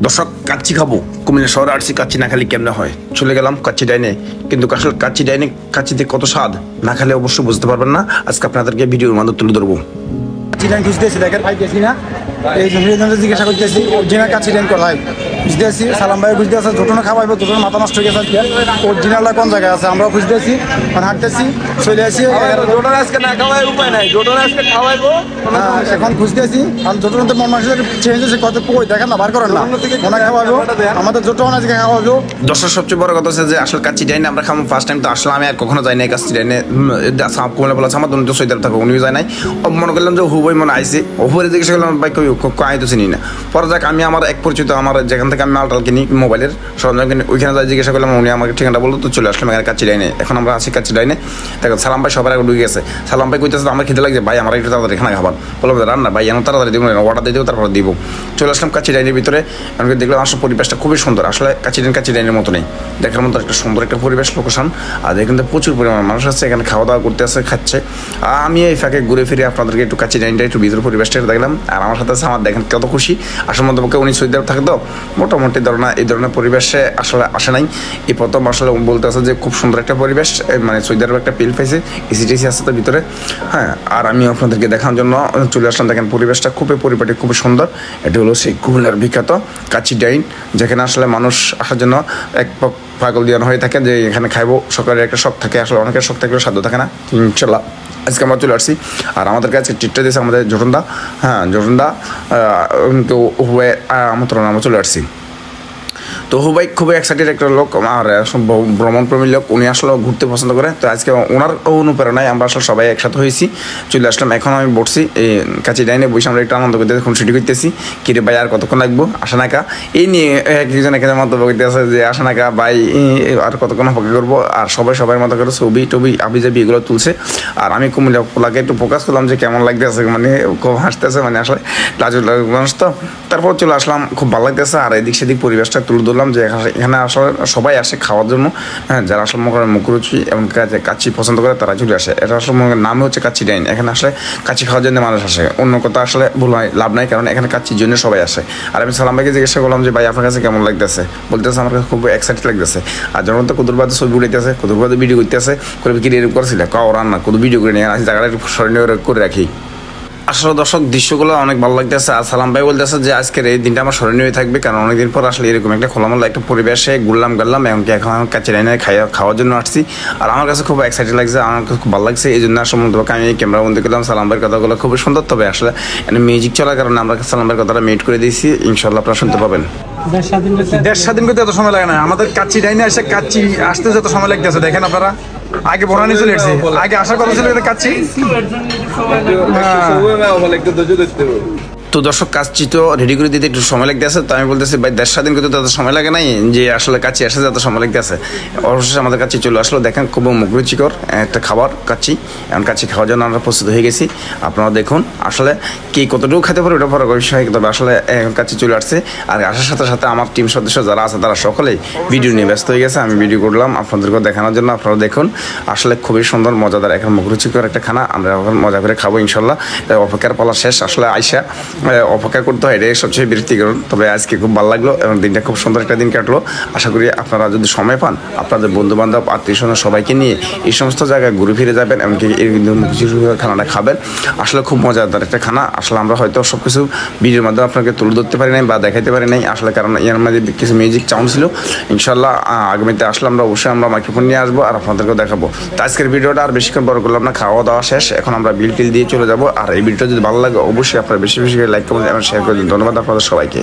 দর্শক কাচ্চি খাবো, কুমিল্লা শহরে আসছি, কাচ্চি না খালি কেমনে হয়। চলে গেলাম কাচ্চি ডাইনে, কিন্তু আসলে কাচ্চি ডাইনে কাচ্চিতে কত স্বাদ না খেলে অবশ্যই বুঝতে পারবেন না। আজকে আপনাদেরকে ভিডিওর মাধ্যমে তুলে ধরবো। কাচ্চি ডাইন খুঁজতেছি, দেখেন পাইতেছি না, এই জন্য জিজ্ঞাসা করতেছি অরিজিনাল কাচ্চি ডাইন কোথায় খুঁজতেছি। সালাম ভাই খুঁজতে আছে, জোটনে খাওয়াইবো, জোটনের মাথা নষ্ট হয়ে গেছে। অরিজিনালটা কোন জায়গায় আছে আমরাও খুঁজতেছি, মানে হাঁটতেছি, চলে আসি। আজকে না খাওয়াই উপায় নাই, জোটন আজকে খাওয়াইবো। এখন খুঁজতেছি, কারণ জোটনতে মন মানুষের চেঞ্জ হয়েছে, কত কই দেখেন না, বার করেন না, মনে খাওয়াইবো আমাদের জোটন আজকে খাওয়াইবো। দর্শক সবচেয়ে বড় কথা হচ্ছে যে আসলে কাচ্চি ডাইনে আমরা খাবো ফার্স্ট টাইম, তো আসলে আমি আর কখনো যাই নাই কাচ্চি ডাইনে। কুমিল্লা বলা আমার দুটো সৈদার থাকো, উনিও যায় নাই। মনে করলাম যে হুবই মনে আইসি, হুবরে জিজ্ঞেস করলাম ভাই আই তো চিনি না। পরে যাক আমি আমার এক পরিচিত, আমার যেখান থেকে আমি মালটাল কিনি মোবাইলের সরঞ্জাম কিনি, ওইখানে যাই জিজ্ঞাসা করলাম, উনি আমাকে ঠিকানা বললো, তো চলে আসলাম এখানে কাচ্চি ডাইনে। এখন আমরা আছি কাচ্চি ডাইনে। দেখো সালাম ভাই সবার আগে ঢুকে গেছে। সালাম ভাই কইতেছে আমার খেতে লাগছে, ভাই আমার একটু তাড়াতাড়ি খানা খাবার। বললাম রান্না ভাই এমন তাড়াতাড়ি দিব না, অর্ডার দিয়ে দেবো, তারপর দিব। চলে আসলাম কাচ্চি ডাইনের ভিতরে। আমাকে দেখলাম আসলে পরিবেশটা খুবই সুন্দর, আসলে কাচ্চি ডাইনের মতো নেই, দেখার মতো একটা সুন্দর একটা পরিবেশ, লোকেশন। আর এখানে প্রচুর পরিমাণ মানুষ আছে, এখানে খাওয়া দাওয়া করতে আসে, খাচ্ছে। আমি এই ফাঁকে ঘুরে ফিরে আপনাদেরকে একটু কাচ্চি ডাইনটা একটু ভিতরে পরিবেশটা দেখলাম। আর আমার সাথে আছে আমার দেখেন কত খুশি। আসলে মধ্যপক্ষে উনি সৈদার থাকতো, মোটামুটি ধরনা এই ধরনের পরিবেশে আসলে আসে নাই, এই প্রথম আসলে বলতে আছে যে খুব সুন্দর একটা পরিবেশ, মানে সৈদারও একটা পিল পাইছে, এসিটিসি আছে তো ভিতরে। হ্যাঁ, আর আমি আপনাদেরকে দেখানোর জন্য চলে আসলাম। দেখেন পরিবেশটা খুবই পরিপাটি, খুবই সুন্দর। এটি হলো সেই কুমিল্লার বিখ্যাত কাচ্চি ডাইন, যেখানে আসলে মানুষ আসার জন্য এক পাগল দিয়ানো হয়ে থাকে যে এখানে খাইবো। সকালের একটা শখ থাকে, আসলে অনেকের শখ থাকলেও সাধ্য থাকে না। ইনশাল্লাহ আজকে আমরা চলে আসছি। আর আমাদের কাছে ট্রিটটা দিয়েছে আমাদের জোটনদা। হ্যাঁ, জোটনদা তো আমন্ত্রণ আমরা চলে আসছি। তো হুবাই খুবই এক্সাইটেড একটা লোক, আর ভ্রমণপ্রেমী লোক, উনি আসলে ঘুরতে পছন্দ করে। তো আজকে ওনার অনুপ্রেরণায় আমরা আসলে সবাই একসাথে হয়েছি, চলে আসলাম। এখন আমি বসছি এই কাচ্চি ডাইনে, বসে আমরা একটু আনন্দ করতে খুনসুটি করতেছি। কিরে ভাই আর কতক্ষণ লাগবো আসা নাকা, এই নিয়ে একজন এখানে মন্তব্য করতে আছে যে আসা নাকা ভাই আর কতক্ষণ অপেক্ষা করবো। আর সবার মতো করে ছবি টবি আবিজাবি এগুলো তুলছে। আর আমি কুমিল্লা পোলাকে একটু ফোকাস করলাম যে কেমন লাগতেছে, মানে খুব হাসতেছে, মানে আসলে লাজুক মানুষ তো। তারপর চলে আসলাম, খুব ভালো লাগতেছে। আর এদিক সেদিক পরিবেশটা তুলে ধরলাম যে এখানে আসলে সবাই আসে খাওয়ার জন্য। হ্যাঁ, যারা আসলে মুখরুচি এবং কাচ্চি পছন্দ করে তারা চলে আসে। এটা আসলে নামই হচ্ছে কাচ্চি ডাইন। এখানে আসলে কাচ্চি খাওয়ার জন্য মানুষ আসে, অন্য কথা আসলে ভুল হয় লাভ নাই, কারণ এখানে কাচ্চির জন্য সবাই আসে। আর আমি সালাম ভাইকে জিজ্ঞাসা করলাম যে ভাই আপনার কাছে কেমন লাগতেছে, বলতেছে আমার কাছে খুব এক্সাইটেড লাগতেছে। আর যখন তো কুদুরবাদে ছবি উঠাইতেছে, কুদুরবাদে ভিডিও করতেছে, করে কি এরকম করেছিল কাও রান্না কুদু ভিডিও করে নিয়ে আসি, জায়গাটা একটু স্মরণীয় করে রাখি। আসলে দর্শক দৃশ্যগুলো অনেক ভালো লাগতেছে। আর সালাম ভাই বলতেছে যে আজকের এই দিনটা আমার স্মরণীয় থাকবে, কারণ অনেকদিন পর আসলে এরকম একটা খোলামেলা একটা পরিবেশে ঘুরলাম এমনকি এখন আমার কাছে ডাইনে খাওয়ার জন্য আসছি। আর আমার কাছে খুব এক্সাইটেড লাগছে, আমার কাছে খুব ভালো লাগছে। এই জন্য আসলে মধ্যপক্ষে আমি ক্যামেরা বন্দি করলাম। সালাম ভাইয়ের কথাগুলো খুবই সুন্দর, তবে আসলে মিউজিক চলার কারণে আমরা সালাম ভাইয়ের কথাটা মিউট করে দিয়েছি। ইনশাল্লাহ আপনারা শুনতে পাবেন। দেড় স্বাধীন করতে এত সময় লাগে না, আমাদের কাচ্চি ডাইনে এসে কাচ্চি আসতে যত সময় লাগতেছে দেখেন আপনারা। আগে বনানি চলে এসেছি, আগে আসার কথা ছিল কাচ্চি। তো দর্শক কাচ্চি তো রেডি করে দিতে একটু সময় লাগতে আছে। তো আমি বলতেছি ভাই 1.5 দিন করতে তত সময় লাগে নাই, যে আসলে কাচ্চি আসে যত সময় লাগতে আছে। অবশ্যই আমাদের কাচ্চি চলে আসলো, দেখেন খুব মুখরুচিকর একটা খাবার কাচ্চি। এখন কাচ্চি খাওয়ার জন্য আমরা প্রস্তুত হয়ে গেছি। আপনারা দেখুন আসলে কি কতটুকু খেতে পারে ওটা পরে বিষয়, তবে আসলে এখন কাচ্চি চলে আসছে। আর আসার সাথে সাথে আমার টিম সদস্য যারা আছে তারা সকলেই ভিডিও নিয়ে ব্যস্ত হয়ে গেছে। আমি ভিডিও করলাম আপনাদেরকে দেখানোর জন্য। আপনারা দেখুন আসলে খুবই সুন্দর মজাদার এখন মুখরুচিকর একটা খানা, আমরা এখন মজা করে খাবো ইনশাল্লাহ। অপেক্ষার পালা শেষ, আসলে আইসা অপেক্ষা করতে হয়, এটাই সবচেয়ে বিরক্তিকরণ। তবে আজকে খুব ভালো লাগলো এবং দিনটা খুব সুন্দর একটা দিন কাটলো। আশা করি আপনারা যদি সময় পান আপনাদের বন্ধুবান্ধব আত্মীয় স্বজন সবাইকে নিয়ে এই সমস্ত জায়গায় ঘুরে ফিরে যাবেন, এমনকি এই খানাটা খাবেন। আসলে খুব মজাদার একটা খানা। আসলে আমরা হয়তো সব কিছু ভিডিওর মাধ্যমে আপনাকে তুলে ধরতে পারি নাই বা দেখাইতে পারি নাই, আসলে কারণ এর মধ্যে কিছু মিউজিক চাউন্ড ছিল। ইনশাল্লাহ আগামীতে আসলে আমরা অবশ্যই আমরা মাইক্রোফোন নিয়ে আসবো আর আপনাদেরকেও দেখাবো। তো আজকের ভিডিওটা আর বেশিক্ষণ বড় করলাম না, খাওয়া দাওয়া শেষ, এখন আমরা বিল টিল দিয়ে চলে যাবো। আর এই ভিডিওটা যদি ভালো লাগে অবশ্যই আপনারা বেশি বেশি লাইক কমেন্ট এবং শেয়ার করে দিন। ধন্যবাদ আপনাদের সবাইকে।